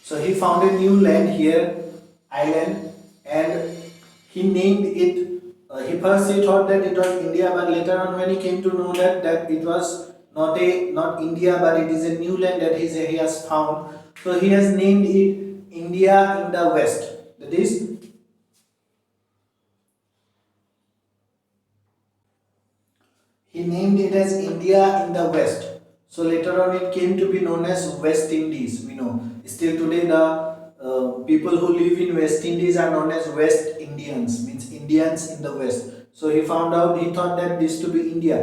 So he found a new land here, island, and he named it. He first he thought that it was India, but later on when he came to know that it was not India, but it is a new land that he has found. So he has named it India in the West. That is, he named it as India in the West. So later on, it came to be known as West Indies. We know still today the people who live in West Indies are known as West Indians, means Indians in the West. So he found out, he thought that this to be India,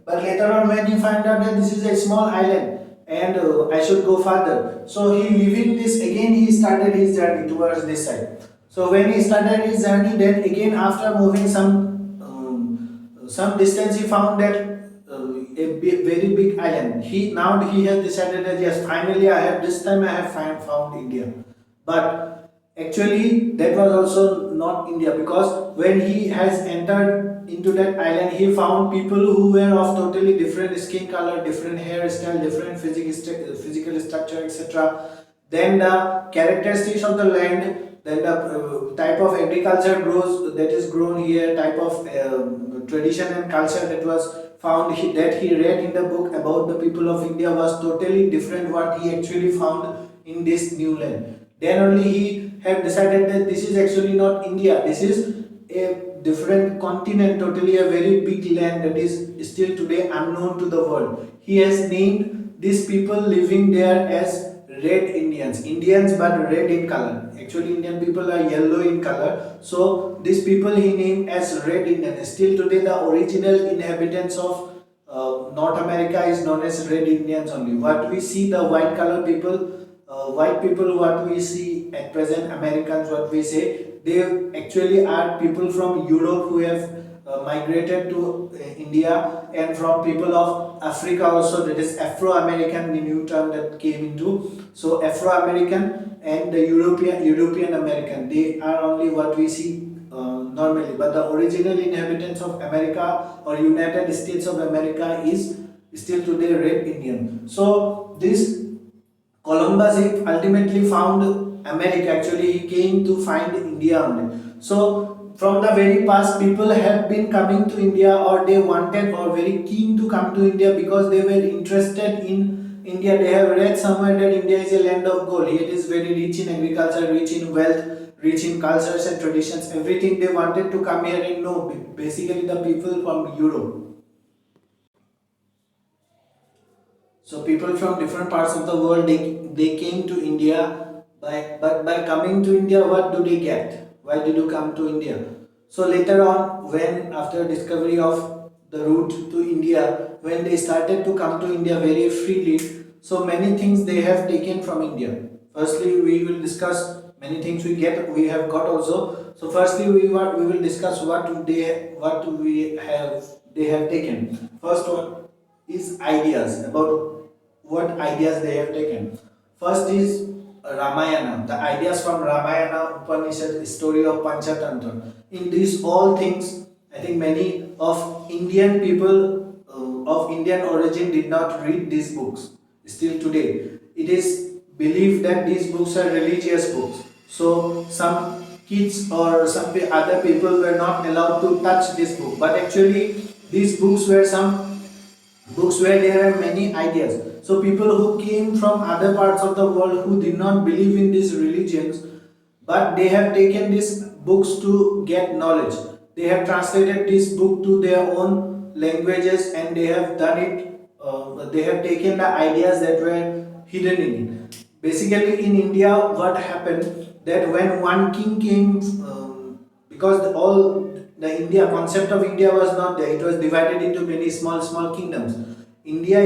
but later on when he found out that this is a small island and I should go further, so he leaving this again, he started his journey towards this side. So when he started his journey, then again after moving some distance, he found that very big island. He has decided that yes, finally I have this time I have found India. But actually that was also not India, because when he has entered into that island, he found people who were of totally different skin color, different hairstyle, different physical structure, etc. Then the characteristics of the land, then the type of agriculture grows that is grown here, type of tradition and culture that was found that he read in the book about the people of India was totally different what he actually found in this new land. Then only he have decided that this is actually not India, this is a different continent, totally a very big land that is still today unknown to the world. He has named these people living there as red Indians but red in color. Actually Indian people are yellow in color, so these people he named as red Indians. Still today the original inhabitants of North America is known as red Indians only. What we see the white color people, white people what we see at present, Americans what we say, they actually are people from Europe who have migrated to India, and from people of Africa also, that is Afro-American, the new term that came into. So Afro-American and the European American, they are only what we see normally, but the original inhabitants of America or United States of America is still today red Indian. So this Columbus he ultimately found America. Actually, he came to find India only. So from the very past, people have been coming to India, or they wanted or very keen to come to India because they were interested in India. They have read somewhere that India is a land of gold. It is very rich in agriculture, rich in wealth, rich in cultures and traditions. Everything they wanted to come here and know. Basically, the people from Europe. So people from different parts of the world, they came to India, but by coming to India, what do they get? Why did you come to India? So later on, when after discovery of the route to India, when they started to come to India very freely, so many things they have taken from India. Firstly, we will discuss many things we have got also. So firstly, we will discuss what we have they have taken. First one is ideas, about what ideas they have taken. First is Ramayana, the ideas from Ramayana, Upanishad, story of Panchatantra. In these all things, I think many of Indian people of Indian origin did not read these books. Still today, it is believed that these books are religious books. So some kids or some other people were not allowed to touch this book. But actually, these books were some books where there are many ideas. So people who came from other parts of the world who did not believe in these religions, but they have taken these books to get knowledge. They have translated this book to their own languages, and they have done it. They have taken the ideas that were hidden in it. Basically, in India, what happened that when one king came, because all the India concept of India was not there. It was divided into many small kingdoms. India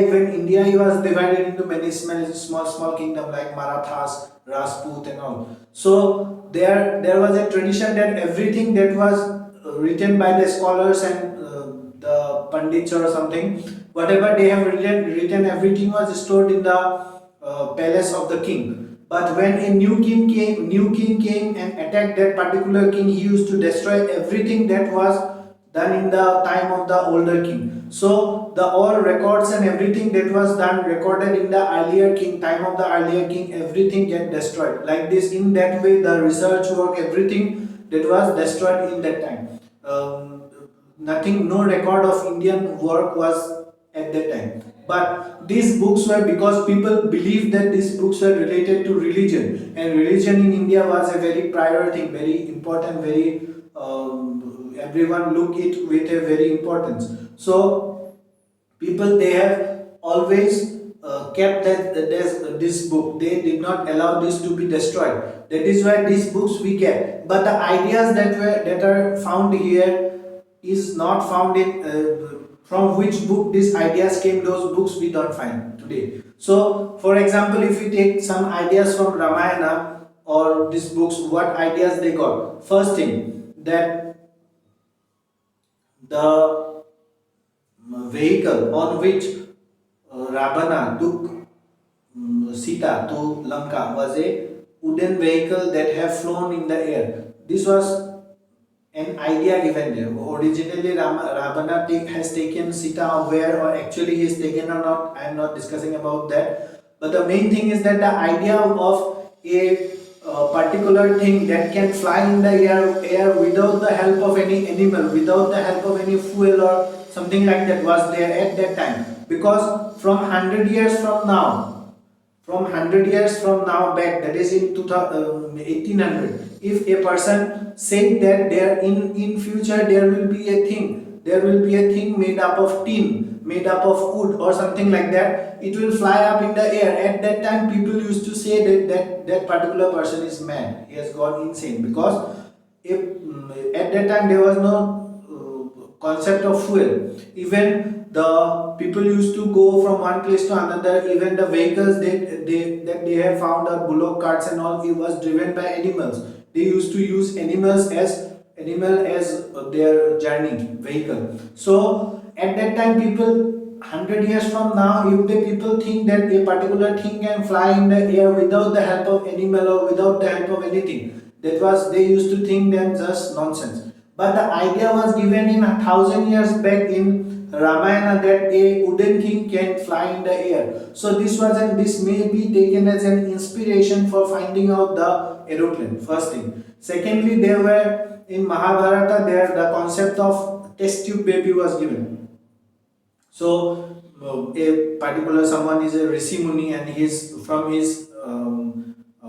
was divided into many small kingdoms like Marathas, Rajput and all. So there was a tradition that everything that was written by the scholars and the pandits or something, whatever they have written everything was stored in the palace of the king. But when a new king came and attacked that particular king, he used to destroy everything that was done in the time of the older king. So the all records and everything that was done recorded in the earlier king, time of the earlier king, everything get destroyed. Like this, in that way, the research work, everything that was destroyed in that time. Nothing, no record of Indian work was at that time. But these books were, because people believed that these books were related to religion, and religion in India was a very prior thing, very important, very everyone look it with a very importance. So people, they have always kept this book. They did not allow this to be destroyed. That is why these books we get. But the ideas that are found here is not found in from which book these ideas came. Those books we don't find today. So for example, if we take some ideas from Ramayana or these books, what ideas they got? First thing, that the vehicle on which Ravana took Sita to Lanka was a wooden vehicle that have flown in the air. This was an idea given there. Originally, Ravana has taken Sita where, or actually he is taken or not, I am not discussing about that. But the main thing is that the idea of a particular thing that can fly in the air without the help of any animal, without the help of any fuel or something like that was there at that time. Because from 100 years from now, from 100 years from now back, that is in 1800, if a person said that there in future there will be a thing, there will be a thing made up of tin, made up of wood or something like that, it will fly up in the air. At that time people used to say that particular person is mad, he has gone insane. Because if at that time there was no concept of fuel, even the people used to go from one place to another. Even the vehicles that they have found are bullock carts and all, it was driven by animals. They used to use animal as their journey vehicle. So at that time people, 100 years from now, if the people think that a particular thing can fly in the air without the help of animal or without the help of anything, that was, they used to think them just nonsense. But the idea was given in 1,000 years back in Ramayana that a wooden thing can fly in the air. So this may be taken as an inspiration for finding out the aeroplane. First thing. Secondly, there were in Mahabharata, there the concept of test tube baby was given. So a particular someone is a Rishi Muni, and his from his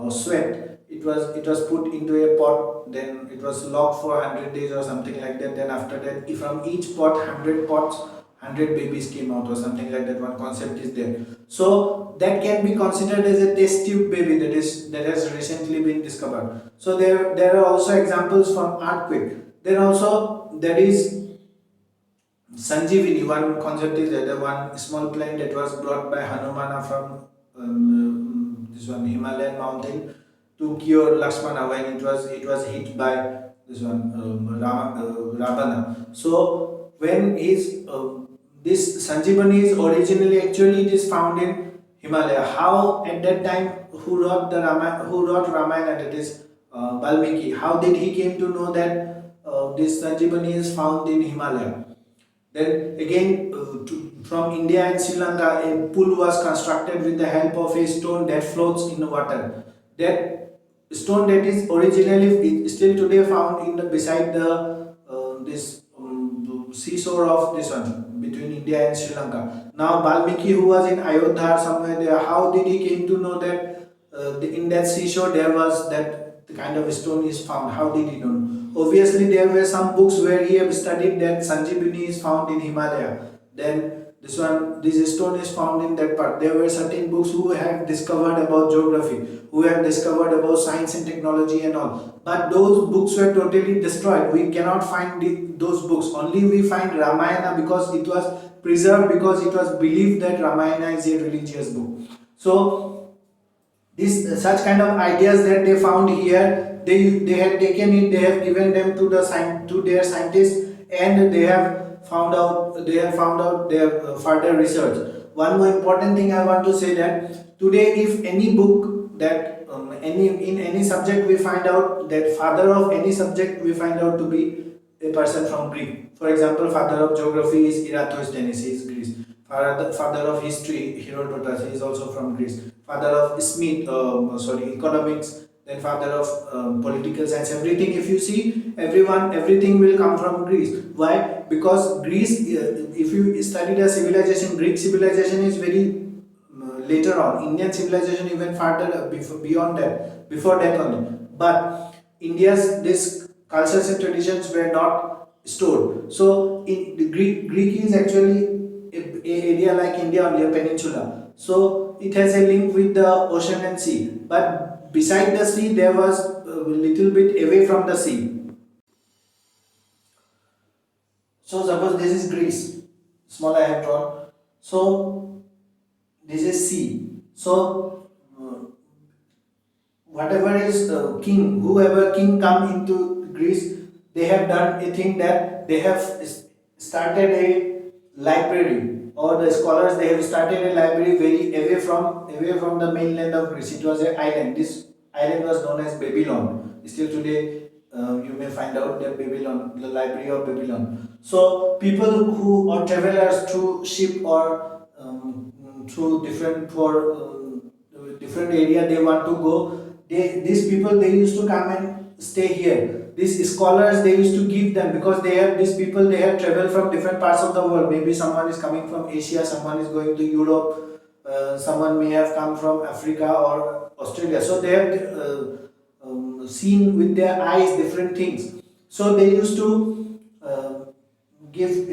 sweat, it was put into a pot, then it was locked for 100 days or something like that. Then after that, from each pot, 100 pots, 100 babies came out or something like that. One concept is there. So that can be considered as a test tube baby that has recently been discovered. So there are also examples from earthquake. Then also there is Sanjeevani. One concept is that the one small plane that was brought by Hanumana from this one Himalayan mountain to cure Lakshmana when it was hit by this one Ravana. So when this Sanjeevani is originally, actually it is found in Himalaya. How at that time who wrote Ramayana, that is Valmiki, how did he came to know that this Sanjeevani is found in Himalaya? Then again, from India and Sri Lanka, a pool was constructed with the help of a stone that floats in the water. That stone that is originally still today found in the beside the this seashore of this one between India and Sri Lanka. Now Valmiki, who was in Ayodhya somewhere there, how did he came to know that in that seashore there was that the kind of stone is found? How did he know? Obviously, there were some books where he have studied that Sanjeevani is found in Himalaya. Then this stone is found in that part. There were certain books who have discovered about geography, who have discovered about science and technology and all. But those books were totally destroyed. We cannot find those books. Only we find Ramayana because it was preserved, because it was believed that Ramayana is a religious book. So this such kind of ideas that they found here, they have taken it, they have given them to their scientists, and they have found out their further research. One more important thing I want to say, that today if any book that in any subject we find out that father of any subject we find out to be a person from Greek. For example, father of geography is Eratosthenes, he is Greece. Father of history, Herodotus, he is also from Greece. Father of economics, then father of political science. Everything, if you see, everything will come from Greece. Why? Because Greece, if you study the civilization, Greek civilization is very later on. Indian civilization even further beyond that, before that only. But India's this cultures and traditions were not stored. So in the Greek is actually a area like India only, a peninsula. So it has a link with the ocean and sea. But beside the sea, there was a little bit away from the sea. So suppose this is Greece, small I have drawn. So this is sea. So whatever is the king, whoever king come into Greece, they have done a thing that they have started a library, or the scholars they have started a library very away from the mainland of Greece. It was an island. This island was known as Babylon. Still today, you may find out that Babylon, the library of Babylon. So people who or travelers through ship or through different area they want to go, these people they used to come and stay here. These scholars they used to give them, because they have these people they have traveled from different parts of the world. Maybe someone is coming from Asia, someone is going to Europe, someone may have come from Africa or Australia. So they have seen with their eyes different things. So they used to give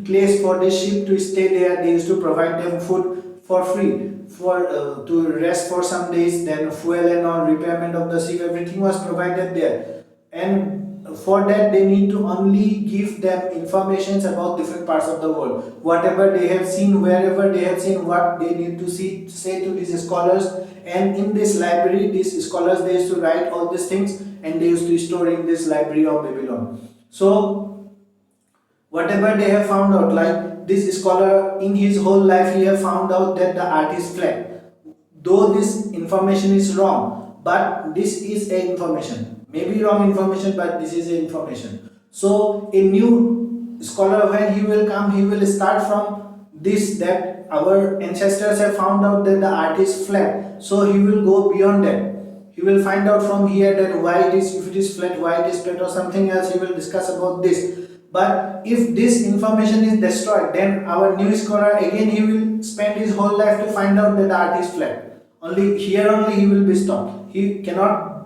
place for the ship to stay there. They used to provide them food for free, for to rest for some days. Then fuel and all, repairment of the ship, everything was provided there. And for that they need to only give them informations about different parts of the world. Whatever they have seen, wherever they have seen, what they need to say to these scholars. And in this library, these scholars they used to write all these things, and they used to store in this library of Babylon. So whatever they have found out, like this scholar in his whole life he have found out that the earth is flat. Though this information is wrong, but this is a information, maybe wrong information, but this is a information. So a new scholar, when he will come, he will start from this, that our ancestors have found out that the earth is flat. So he will go beyond that. He will find out from here that why it is, if it is flat, why it is flat, or something else. He will discuss about this. But if this information is destroyed, then our new scholar again he will spend his whole life to find out that the earth is flat. Only here only he will be stopped. He cannot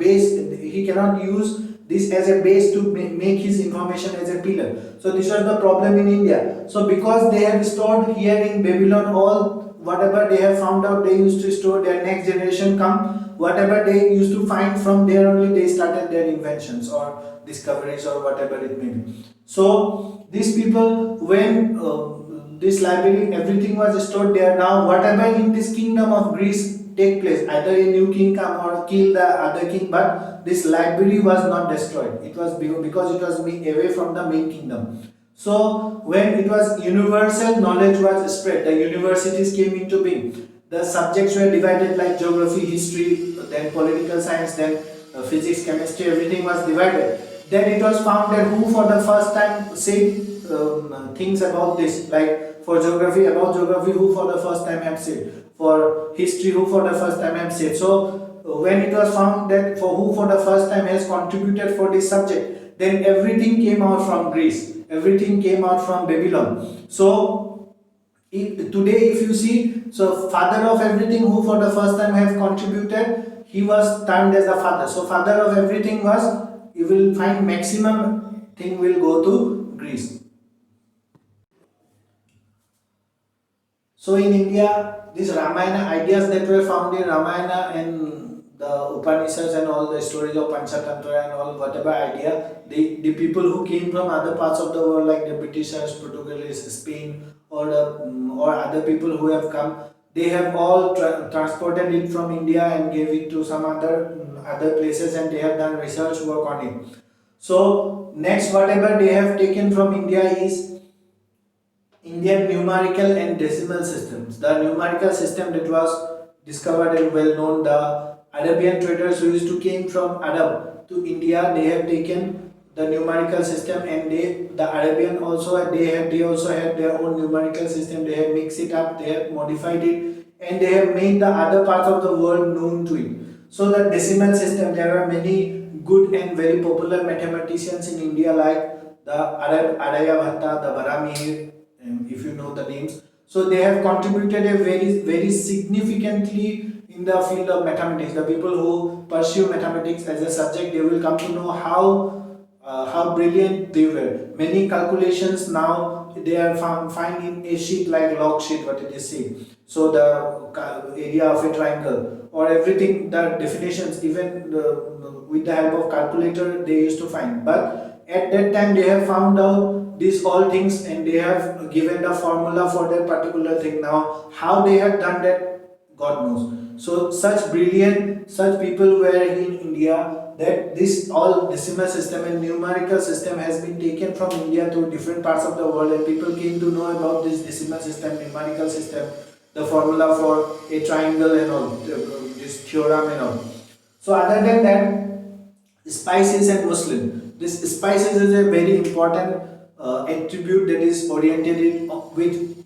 use this as a base to make his information as a pillar. So this was the problem in India. So because they have stored here in Babylon all whatever they have found out, they used to store. Their next generation come, whatever they used to find, from there only they started their inventions or discoveries or whatever it may be. So these people, when this library everything was stored there, now whatever in this kingdom of Greece take place, either a new king come or kill the other king, but this library was not destroyed. It was because it was away from the main kingdom. So when it was universal knowledge was spread, the universities came into being. The subjects were divided like geography, history, then political science, then physics, chemistry, everything was divided. Then it was found that who for the first time said things about this, like for geography, about geography, who for the first time have said, for history, who for the first time have said. So when it was found that for who for the first time has contributed for this subject, then everything came out from Greece, everything came out from Babylon. So today if you see, so father of everything, who for the first time have contributed, he was termed as the father. So father of everything was, you will find maximum thing will go to Greece. So in India, these Ramayana ideas that were found in Ramayana and the Upanishads and all the stories of Panchatantra and all whatever idea, the people who came from other parts of the world like the Britishers, Portuguese, Spain, or other people who have come, they have all transported it from India and gave it to some other places, and they have done research work on it. So next whatever they have taken from India is Indian numerical and decimal systems. The numerical system that was discovered and well known, the Arabian traders who used to came from Arab to India, they have taken the numerical system, and the Arabian also they also have their own numerical system. They have mixed it up, they have modified it, and they have made the other parts of the world known to it. So the decimal system, there are many good and very popular mathematicians in India like the Aryabhatta, the Baramihir, if you know the names. So they have contributed a very significantly in the field of mathematics. The people who pursue mathematics as a subject, they will come to know how brilliant they were. Many calculations now they are find in a sheet like log sheet, what it is saying. So the area of a triangle or everything, the definitions, even with the help of calculator they used to find. But at that time they have found out these all things, and they have given the formula for that particular thing. Now how they have done that, God knows. So such brilliant, such people were in India, that this all decimal system and numerical system has been taken from India to different parts of the world, and people came to know about this decimal system, numerical system, the formula for a triangle and all, this theorem and all. So other than that, spices and muslin. This spices is a very important attribute that is oriented with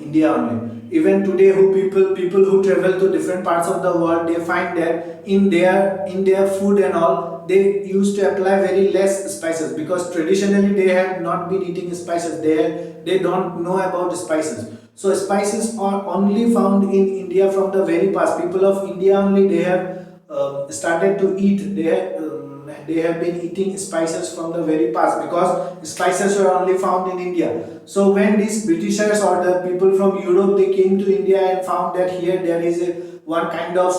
India only. Even today, who people who travel to different parts of the world, they find that in their food and all, they used to apply very less spices, because traditionally they have not been eating spices. They don't know about spices. So spices are only found in India from the very past. People of India only, they have started to eat. They have been eating spices from the very past, because spices were only found in India. So when these Britishers or the people from Europe, they came to India and found that here there is one kind of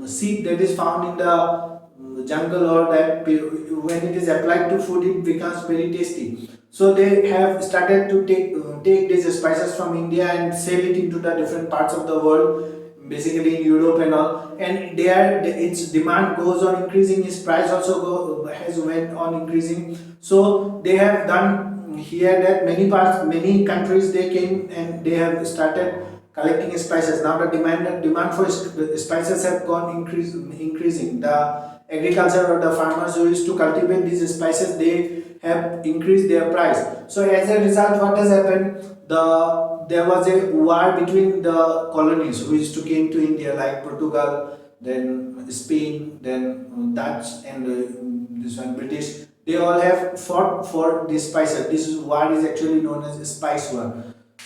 seed that is found in the jungle, or that when it is applied to food it becomes very tasty. So they have started to take these spices from India and sell it into the different parts of the world, basically in Europe and all, and its demand goes on increasing, its price also has went on increasing. So they have done here that many countries, they came and they have started collecting spices. Now the demand for spices have gone increasing. The agriculture or the farmers who used to cultivate these spices, they have increased their price. So as a result, what has happened? There was a war between the colonies who used to came to India, like Portugal, then Spain, then Dutch, and this one British. They all have fought for these spices. This war is actually known as Spice War.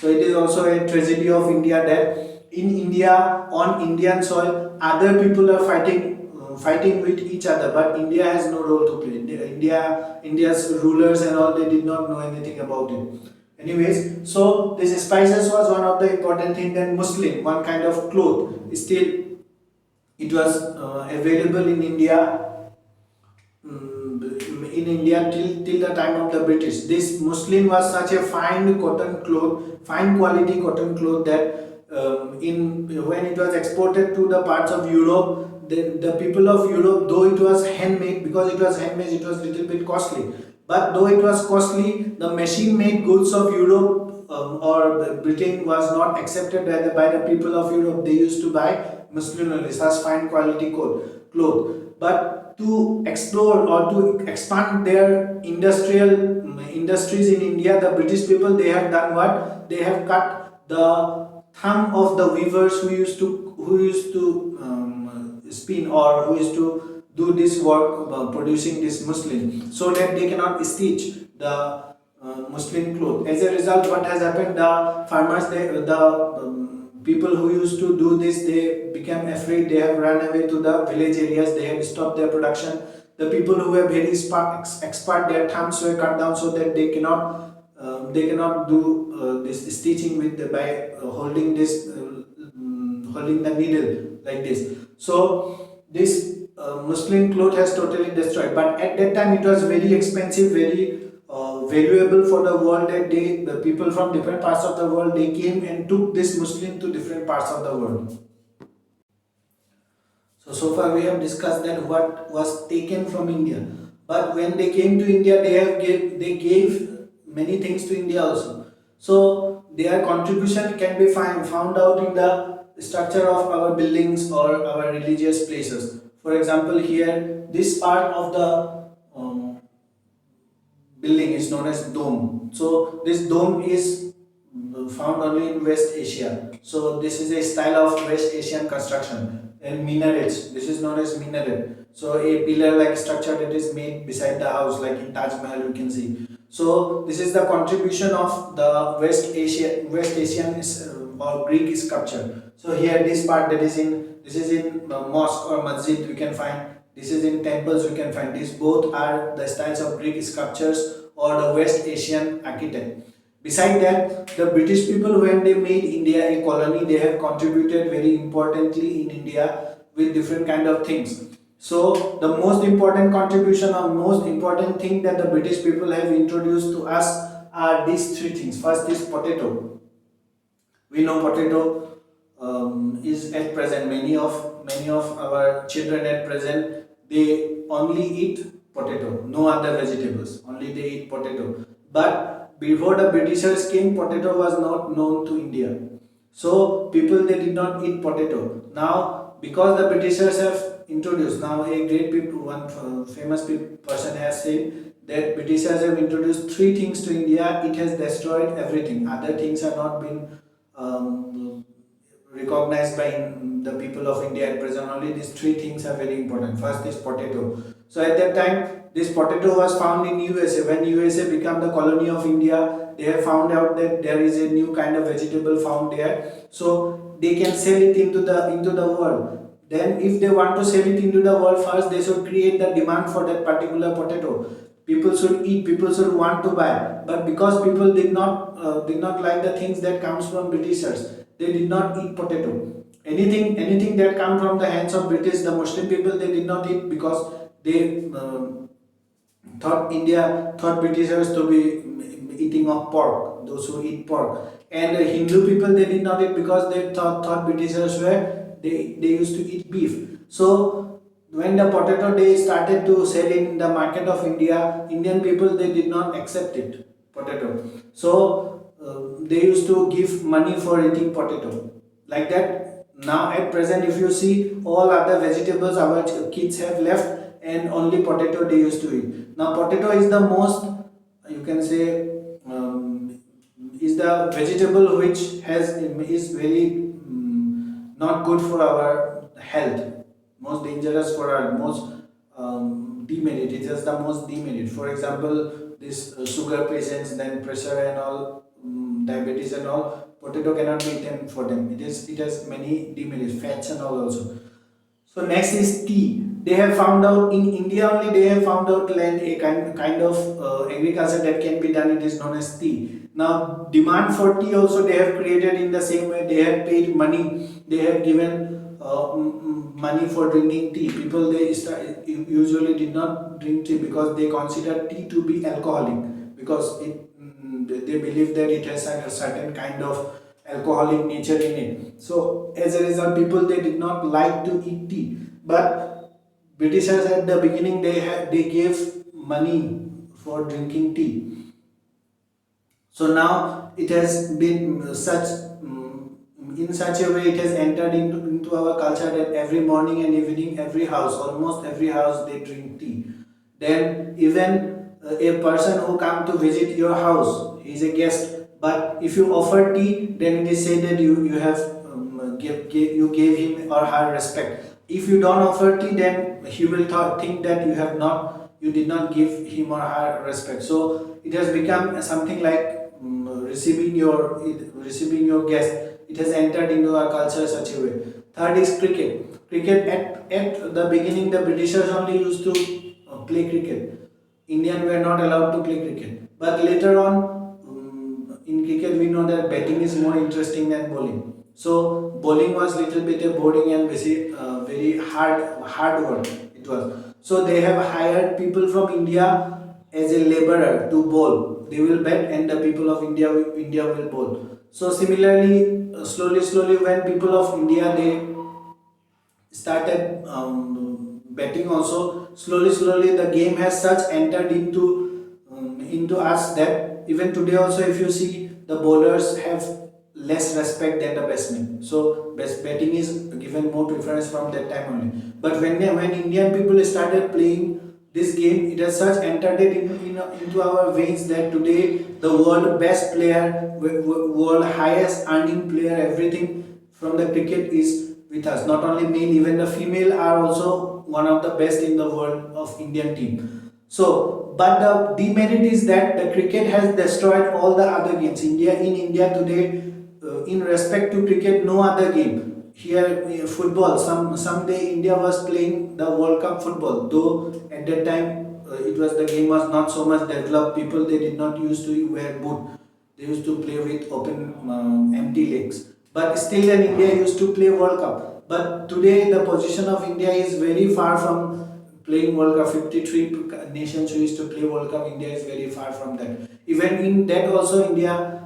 So it is also a tragedy of India that in India, on Indian soil, other people are fighting with each other, but India has no role to play. India's rulers and all, they did not know anything about it. Anyways, so this spices was one of the important thing. Then Muslim, one kind of cloth, still it was available in India, till the time of the British. This muslin was such a fine quality cotton cloth, that in when it was exported to the parts of Europe, the people of Europe, though it was handmade, because it was handmade, it was little bit costly. But though it was costly, the machine-made goods of Europe or Britain was not accepted by the people of Europe. They used to buy muslin only, such fine quality cloth. But to explore or to expand their industries in India, the British people, they have done what? They have cut the thumb of the weavers who used to spin, or who used to do this work, producing this muslin, so that they cannot stitch the muslin cloth. As a result, what has happened? The farmers, the people who used to do this, they became afraid. They have run away to the village areas. They have stopped their production. The people who were very expert, their thumbs were cut down, so that they cannot do this stitching by holding the needle like this. So this muslin cloth has totally destroyed. But at that time, it was very expensive, very valuable for the world, that the people from different parts of the world, they came and took this muslin to different parts of the world. So far we have discussed that what was taken from India. But when they came to India, they gave many things to India also. So their contribution can be found out in the structure of our buildings or our religious places. For example, here this part of the building is known as dome. So this dome is found only in West Asia. So this is a style of West Asian construction. And minarets, this is known as minaret. So a pillar-like structure that is made beside the house, like in Taj Mahal, you can see. So this is the contribution of the West Asian or Greek sculpture. So here this part that is in mosque or masjid we can find. This is in temples we can find. These both are the styles of Greek sculptures or the West Asian architect. Beside that, the British people, when they made India a colony, they have contributed very importantly in India with different kind of things. So the most important contribution or most important thing that the British people have introduced to us are these three things. First is potato. We know potato is at present, many of our children at present, they only eat potato, no other vegetables, only they eat potato. But before the Britishers came, potato was not known to India. So people, they did not eat potato. Now because the Britishers have introduced, now a great people, one famous person has said that Britishers have introduced three things to India, it has destroyed everything. Other things are not being recognized by the people of India at present. Only these three things are very important. First is potato. So at that time, this potato was found in USA. When USA became the colony of India, they have found out that there is a new kind of vegetable found there. So they can sell it into the world. Then if they want to sell it into the world, first they should create the demand for that particular potato. People should eat, people should want to buy. But because people did not like the things that comes from Britishers, they did not eat potato. Anything that come from the hands of British, the Muslim people, they did not eat because they thought Britishers to be eating of pork, those who eat pork. And Hindu people, they did not eat because they thought Britishers they used to eat beef. So when the potato they started to sell in the market of India, Indian people, they did not accept it, potato. So they used to give money for eating potato. Like that, now at present, if you see, all other vegetables our kids have left, and only potato they used to eat. Now potato is the most, you can say, is the vegetable which is very not good for our health, most dangerous for our most demerit. It is the most demerit. For example, this sugar patients, then pressure and all, diabetes and all, potato cannot be eaten for them. It has many demerits, fats and all also. So next is tea. They have found out in India only. They have found out land a kind of agriculture that can be done. It is known as tea. Now demand for tea also they have created in the same way. They have paid money. They have given money for drinking tea. People usually did not drink tea because they consider tea to be alcoholic, because they believe that it has a certain kind of alcoholic nature in it. So as a result, people, they did not like to eat tea. But Britishers at the beginning, they gave money for drinking tea. So now it has been in such a way, it has entered into our culture that every morning and evening, almost every house, they drink tea. Then even a person who come to visit your house, he is a guest. But if you offer tea, then it is said that you have you gave him or her respect. If you don't offer tea, then he will think that you did not give him or her respect. So it has become something like receiving your guest. It has entered into our culture such a way. Third is cricket. Cricket, at the beginning, the Britishers only used to play cricket. Indians were not allowed to play cricket. But later on, in cricket, we know that batting is more interesting than bowling. So bowling was little bit a boring and very hard work it was. So they have hired people from India as a laborer to bowl. They will bat and the people of India will bowl. So similarly, slowly, when people of India, they started betting also, slowly the game has such entered into us that even today also, if you see, the bowlers have less respect than the batsmen. So betting is given more preference from that time only. But when Indian people started playing this game, it has such entered it into our veins that today the world best player, world highest earning player, everything from the cricket is with us. Not only male, even the female are also one of the best in the world of Indian team. So, but the demerit is that the cricket has destroyed all the other games. In India today, in respect to cricket, no other game. Here, football. Someday India was playing the World Cup football. Though at that time, the game was not so much developed. People, they did not used to wear boot. They used to play with open, empty legs. But still, then India used to play World Cup. But today, the position of India is very far from playing World Cup. 53 nations who used to play World Cup. India is very far from that. Even in that also, India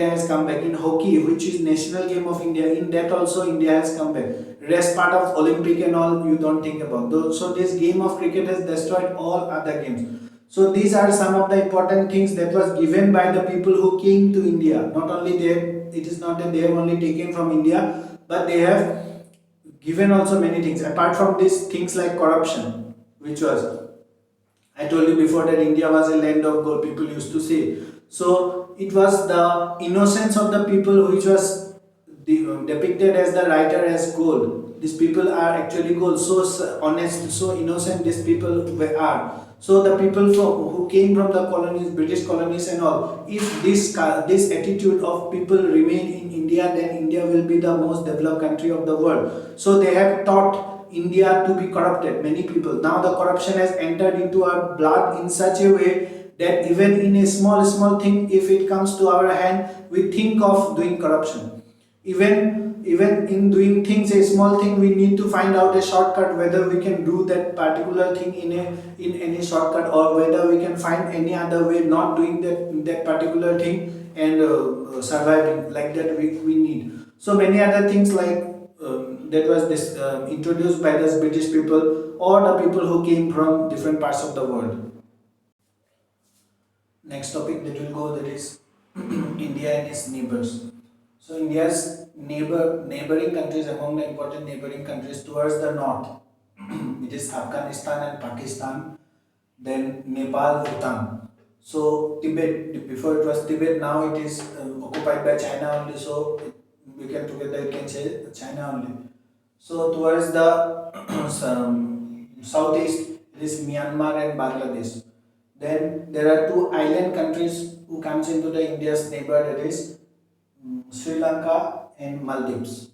has come back. In hockey, which is national game of India, in that also India has come back. Rest part of Olympic and all you don't think about. So this game of cricket has destroyed all other games. So these are some of the important things that was given by the people who came to India. Not only it is not that they have only taken from India, but they have given also many things. Apart from these things like corruption, which was, I told you before that India was a land of gold, people used to say. So it was the innocence of the people which was depicted as the writer as gold. These people are actually gold, so honest, so innocent these people are. So the people who came from the colonies, British colonies and all, if this attitude of people remain in India, then India will be the most developed country of the world. So they have taught India to be corrupted, many people. Now the corruption has entered into our blood in such a way that even in a small thing, if it comes to our hand, we think of doing corruption. Even in doing things, a small thing, we need to find out a shortcut, whether we can do that particular thing in any shortcut, or whether we can find any other way not doing that particular thing and surviving like that we need. So many other things like that was this introduced by the British people or the people who came from different parts of the world. Next topic that will go, that is India and its neighbors. So India's neighboring countries, among the important neighboring countries towards the north, it is Afghanistan and Pakistan, then Nepal, Bhutan. So Tibet, before it was Tibet, now it is occupied by China only. So we can together we can say China only. So towards the southeast, it is Myanmar and Bangladesh. Then there are two island countries who comes into the India's neighbor, that is Sri Lanka and Maldives.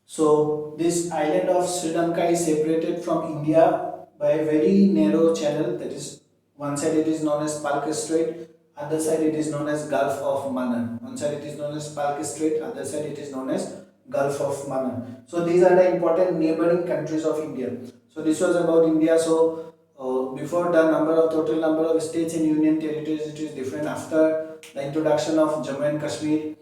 So this island of Sri Lanka is separated from India by a very narrow channel, that is one side it is known as Palk Strait, other side it is known as Gulf of Mannar. One side it is known as Palk Strait, other side it is known as Gulf of Mannar. So these are the important neighboring countries of India. So this was about India. So before, the total number of states and union territories, it is different. After the introduction of Jammu and Kashmir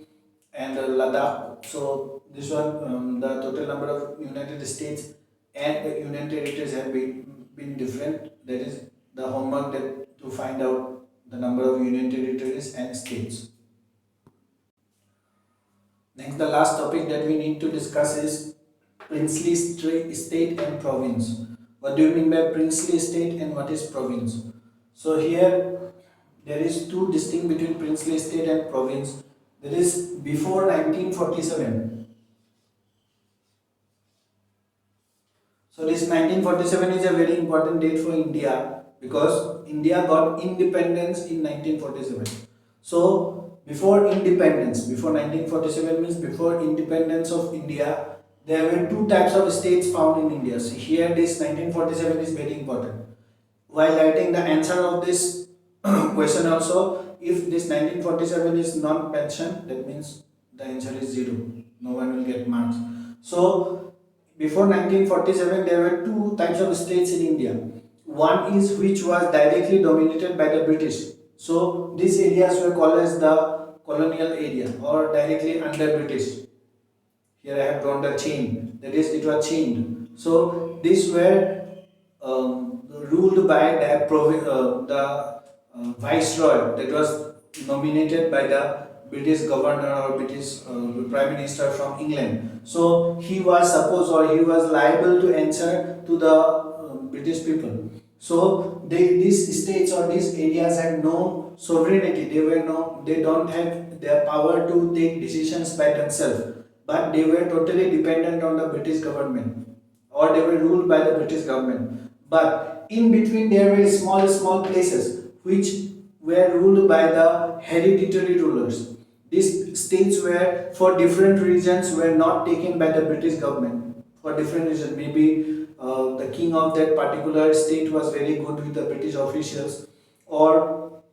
and Ladakh, so this one, the total number of United States and the union territories have been different. That is the homework that to find out the number of union territories and states. Next, the last topic that we need to discuss is princely state and province. What do you mean by princely state and what is province? So here there is two distinct between princely state and province. That is before 1947. So this 1947 is a very important date for India because India got independence in 1947. So before independence, before 1947 means before independence of India, there were two types of states found in India. So here this 1947 is very important. While writing the answer of this question also, if this 1947 is not mentioned, that means the answer is 0. No one will get marks. So before 1947 there were two types of states in India. One is which was directly dominated by the British. So these areas were called as the colonial area or directly under British. Here I have drawn the chain, that is it was chained. So these were ruled by the viceroy, that was nominated by the British governor or British prime minister from England. So he was supposed or he was liable to answer to the British people. these states or these areas had no sovereignty. They don't have their power to take decisions by themselves, but they were totally dependent on the British government, or they were ruled by the British government. But in between there were small places which were ruled by the hereditary rulers. These states were for different reasons were not taken by the British government for different reasons. Maybe the king of that particular state was very good with the British officials, or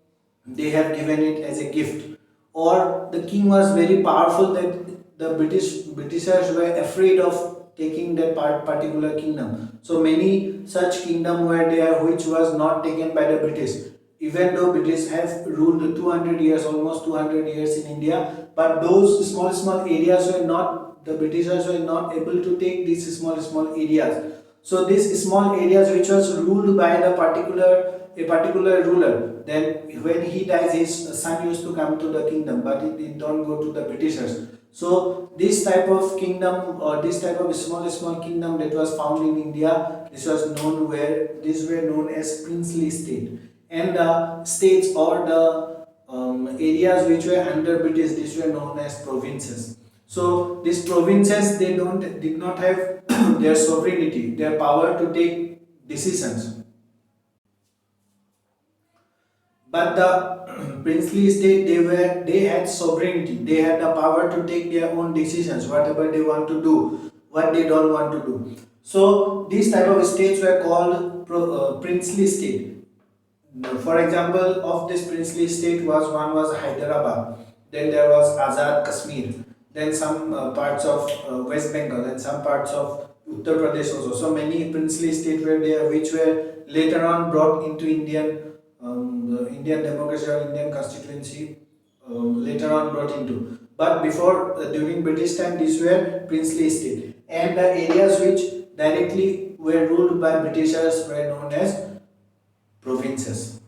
they have given it as a gift, or the king was very powerful that the Britishers were afraid of taking that particular kingdom. So many such kingdom were there which was not taken by the British. Even though British have ruled 200 years, almost 200 years in India, but those small areas were not, the Britishers were not able to take these small areas. So these small areas which was ruled by the a particular ruler, then when he dies, his son used to come to the kingdom, but it don't go to the Britishers. So this type of kingdom, or this type of small kingdom that was found in India, this was known where these were known as princely state, and the states or the areas which were under British, these were known as provinces. So these provinces, they don't did not have their sovereignty, their power to take decisions. But the princely state, they had sovereignty. They had the power to take their own decisions, whatever they want to do, what they don't want to do. So these type of states were called princely state. Now, for example, of this princely state was one was Hyderabad, then there was Azad Kashmir, then some parts of West Bengal, and some parts of Uttar Pradesh also. So many princely states were there, which were later on brought into the Indian democracy or Indian constituency. Later on brought into. But before, during British time, these were princely state, and the areas which directly were ruled by Britishers were known as provinces.